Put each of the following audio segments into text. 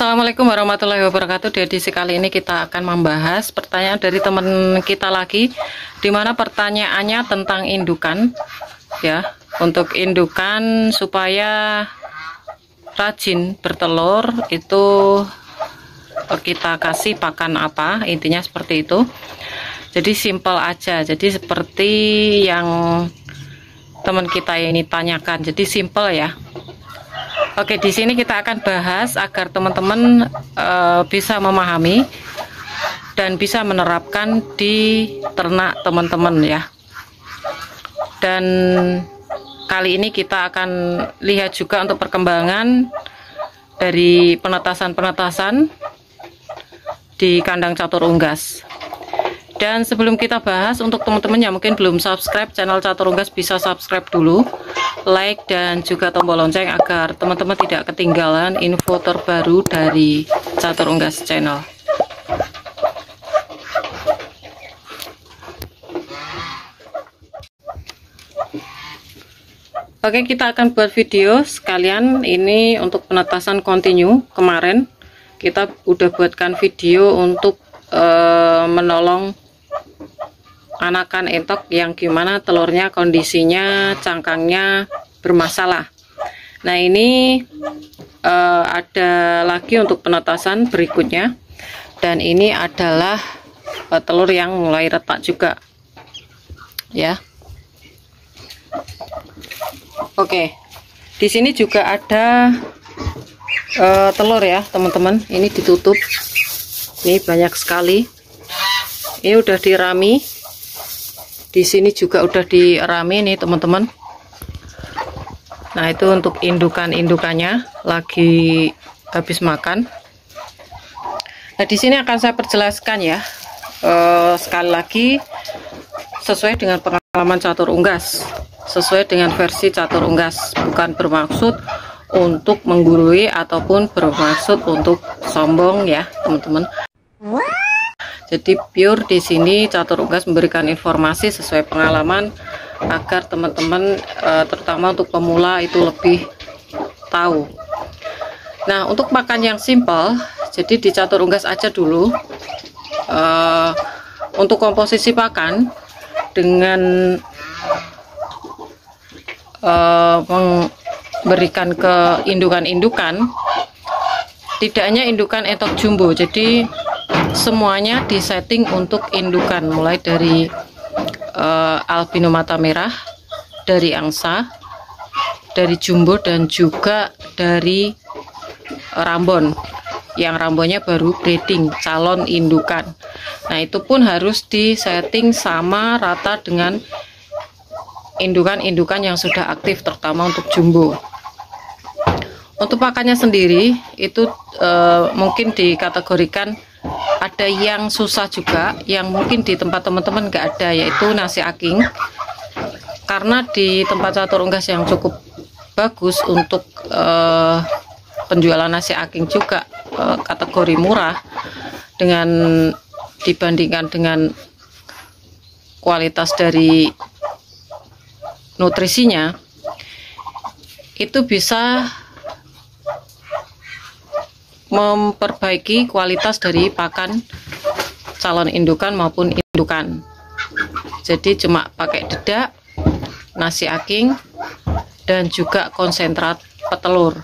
Assalamualaikum warahmatullahi wabarakatuh. Di edisi kali ini kita akan membahas pertanyaan dari teman kita lagi, dimana pertanyaannya tentang indukan, ya, untuk indukan supaya rajin bertelur itu kita kasih pakan apa, intinya seperti itu. Jadi simple aja, jadi seperti yang teman kita ini tanyakan, jadi simple ya. Oke, di sini kita akan bahas agar teman-teman bisa memahami dan bisa menerapkan di ternak teman-teman ya. Dan kali ini kita akan lihat juga untuk perkembangan dari penetasan-penetasan di kandang catur unggas. Dan sebelum kita bahas, untuk teman-teman yang mungkin belum subscribe channel Catur Unggas, bisa subscribe dulu, like dan juga tombol lonceng agar teman-teman tidak ketinggalan info terbaru dari Catur Unggas channel. Oke, kita akan buat video sekalian ini untuk penetasan kontinu. Kemarin kita udah buatkan video untuk menolong anakan entok yang gimana telurnya kondisinya cangkangnya bermasalah. Nah, ini ada lagi untuk penetasan berikutnya, dan ini adalah telur yang mulai retak juga ya. Oke, di sini juga ada telur ya teman-teman, ini ditutup, ini banyak sekali, ini udah dirami. Di sini juga udah dirami nih teman-teman. Nah, itu untuk indukannya lagi habis makan. Nah, di sini akan saya perjelaskan ya, sekali lagi sesuai dengan pengalaman Catur Unggas, sesuai dengan versi Catur Unggas, bukan bermaksud untuk menggurui ataupun bermaksud untuk sombong ya teman-teman. Jadi pure di sini Catur Unggas memberikan informasi sesuai pengalaman agar teman-teman terutama untuk pemula itu lebih tahu. Nah, untuk makan yang simple, jadi di Catur Unggas aja dulu. Untuk komposisi pakan dengan memberikan ke indukan-indukan, tidak hanya indukan entok jumbo, jadi semuanya disetting untuk indukan, mulai dari albino mata merah, dari angsa, dari jumbo, dan juga dari rambon yang rambonnya baru breeding, calon indukan. Nah, itu pun harus disetting sama rata dengan indukan-indukan yang sudah aktif, terutama untuk jumbo. Untuk pakannya sendiri itu mungkin dikategorikan ada yang susah juga, yang mungkin di tempat teman-teman nggak ada, yaitu nasi aking. Karena di tempat Catur Unggas yang cukup bagus untuk penjualan nasi aking juga kategori murah dengan dibandingkan dengan kualitas dari nutrisinya, itu bisa memperbaiki kualitas dari pakan calon indukan maupun indukan. Jadi cuma pakai dedak, nasi aking, dan juga konsentrat petelur.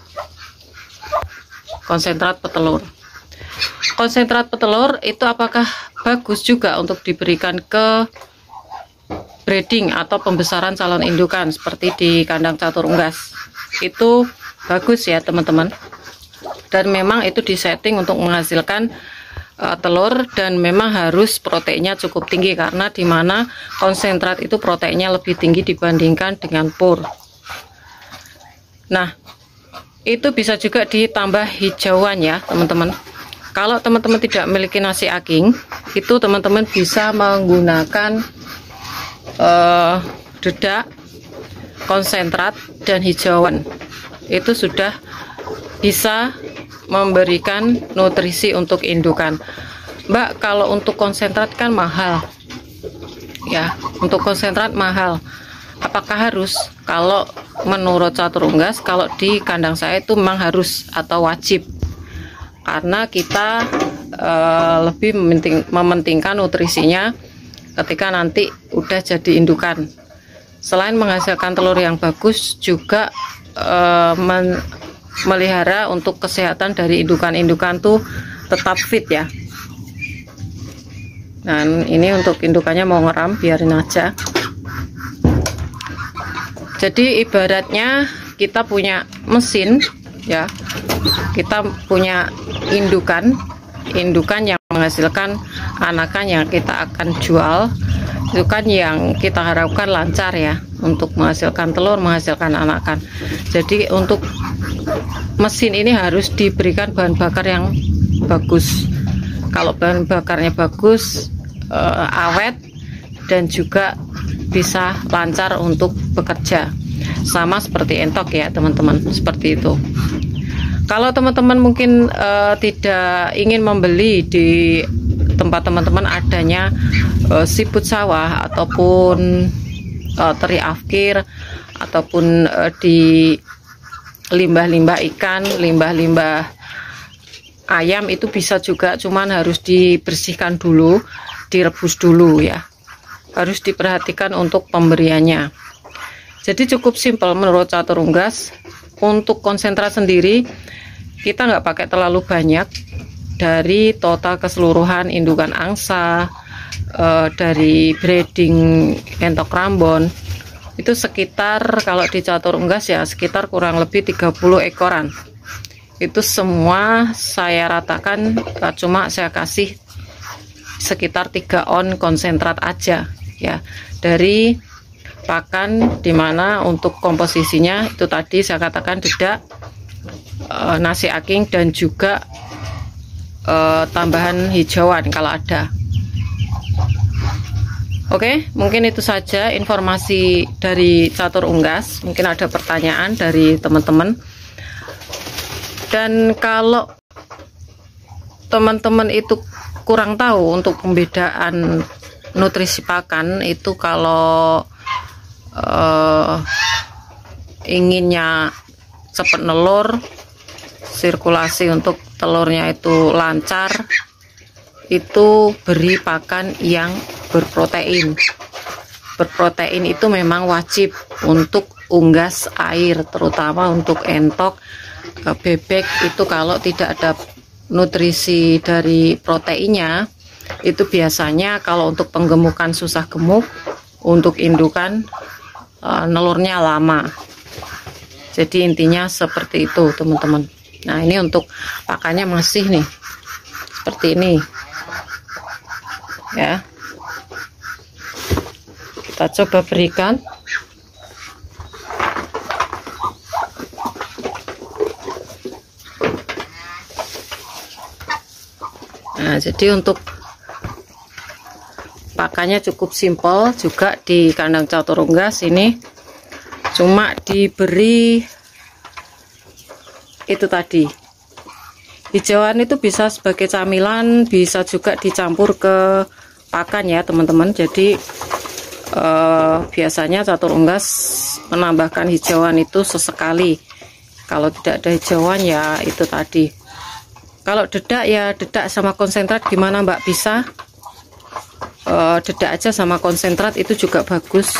Konsentrat petelur itu apakah bagus juga untuk diberikan ke breeding atau pembesaran calon indukan seperti di kandang Catur Unggas? Itu bagus ya teman-teman. Dan memang itu disetting untuk menghasilkan telur, dan memang harus proteinnya cukup tinggi, karena dimana konsentrat itu proteinnya lebih tinggi dibandingkan dengan pur. Nah, itu bisa juga ditambah hijauan ya teman-teman. Kalau teman-teman tidak memiliki nasi aking, itu teman-teman bisa menggunakan dedak, konsentrat, dan hijauan. Itu sudah bisa memberikan nutrisi untuk indukan. Mbak, kalau untuk konsentrat kan mahal ya, untuk konsentrat mahal. Apakah harus? Kalau menurut Catur Unggas, kalau di kandang saya itu memang harus atau wajib. karena kita lebih mementingkan nutrisinya ketika nanti udah jadi indukan. Selain menghasilkan telur yang bagus, juga melihara untuk kesehatan dari indukan-indukan tuh tetap fit ya. Nah, ini untuk indukannya mau ngeram, biarin aja. Jadi ibaratnya kita punya mesin ya, kita punya indukan yang menghasilkan anakan yang kita akan jual. Itu kan yang kita harapkan lancar ya, untuk menghasilkan telur, menghasilkan anakan. Jadi untuk mesin ini harus diberikan bahan bakar yang bagus. Kalau bahan bakarnya bagus, awet, dan juga bisa lancar untuk bekerja, sama seperti entok ya teman-teman, seperti itu. Kalau teman-teman mungkin tidak ingin membeli di tempat teman-teman adanya siput sawah ataupun teri afkir ataupun di limbah-limbah ikan, limbah-limbah ayam, itu bisa juga, cuman harus dibersihkan dulu, direbus dulu ya. Harus diperhatikan untuk pemberiannya. Jadi cukup simpel menurut Catur Unggas. Untuk konsentrat sendiri kita nggak pakai terlalu banyak. Dari total keseluruhan indukan angsa, dari breeding entok rambon, itu sekitar, kalau di Catur Unggas ya, sekitar kurang lebih 30 ekoran. Itu semua saya ratakan, cuma saya kasih sekitar 3 on konsentrat aja ya, dari pakan, dimana untuk komposisinya itu tadi saya katakan dedak, nasi aking, dan juga tambahan hijauan kalau ada. Oke, mungkin itu saja informasi dari Catur Unggas. Mungkin ada pertanyaan dari teman-teman. Dan kalau teman-teman itu kurang tahu untuk pembedaan nutrisi pakan, itu kalau inginnya cepat nelur, sirkulasi untuk telurnya itu lancar, itu beri pakan yang berprotein. Berprotein itu memang wajib untuk unggas air, terutama untuk entok, bebek. Itu kalau tidak ada nutrisi dari proteinnya, itu biasanya kalau untuk penggemukan susah gemuk, untuk indukan nelurnya lama. Jadi intinya seperti itu teman-teman. Nah, ini untuk pakannya masih nih seperti ini ya. Kita coba berikan. Nah, jadi untuk pakannya cukup simpel juga di kandang Catur Unggas ini, cuma diberi itu tadi, hijauan itu bisa sebagai camilan, bisa juga dicampur ke pakan ya teman-teman. Jadi biasanya Catur Unggas menambahkan hijauan itu sesekali. Kalau tidak ada hijauan ya itu tadi. Kalau dedak ya dedak sama konsentrat, gimana Mbak? Bisa dedak aja sama konsentrat itu juga bagus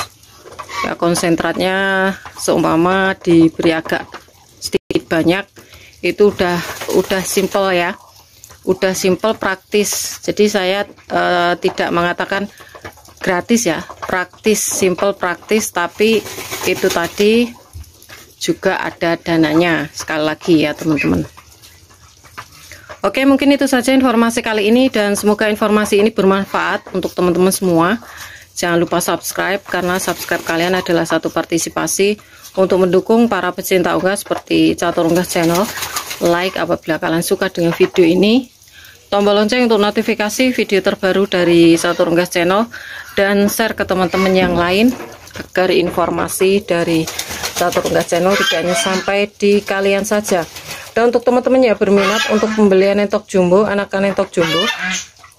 ya. Konsentratnya seumpama diberi agak sedikit banyak, itu udah simple ya, udah simple, praktis. Jadi saya tidak mengatakan gratis ya, praktis, simple, praktis, tapi itu tadi juga ada dananya, sekali lagi ya teman-teman. Oke, mungkin itu saja informasi kali ini, dan semoga informasi ini bermanfaat untuk teman-teman semua. Jangan lupa subscribe, karena subscribe kalian adalah satu partisipasi untuk mendukung para pecinta unggas seperti Catur Unggas Channel. Like apabila kalian suka dengan video ini, tombol lonceng untuk notifikasi video terbaru dari Catur Unggas Channel, dan share ke teman-teman yang lain agar informasi dari Catur Unggas Channel tidak hanya sampai di kalian saja. Dan untuk teman-teman yang berminat untuk pembelian entok jumbo, anakan entok jumbo,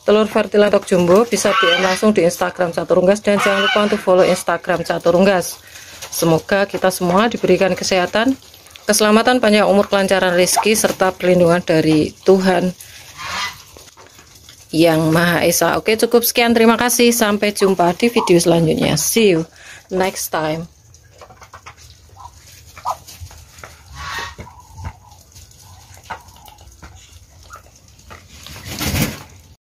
telur fertil entok jumbo, bisa DM langsung di Instagram Catur Unggas, dan jangan lupa untuk follow Instagram Catur Unggas. Semoga kita semua diberikan kesehatan, keselamatan, panjang umur, kelancaran rezeki, serta perlindungan dari Tuhan Yang Maha Esa. Oke, cukup sekian. Terima kasih. Sampai jumpa di video selanjutnya. See you next time.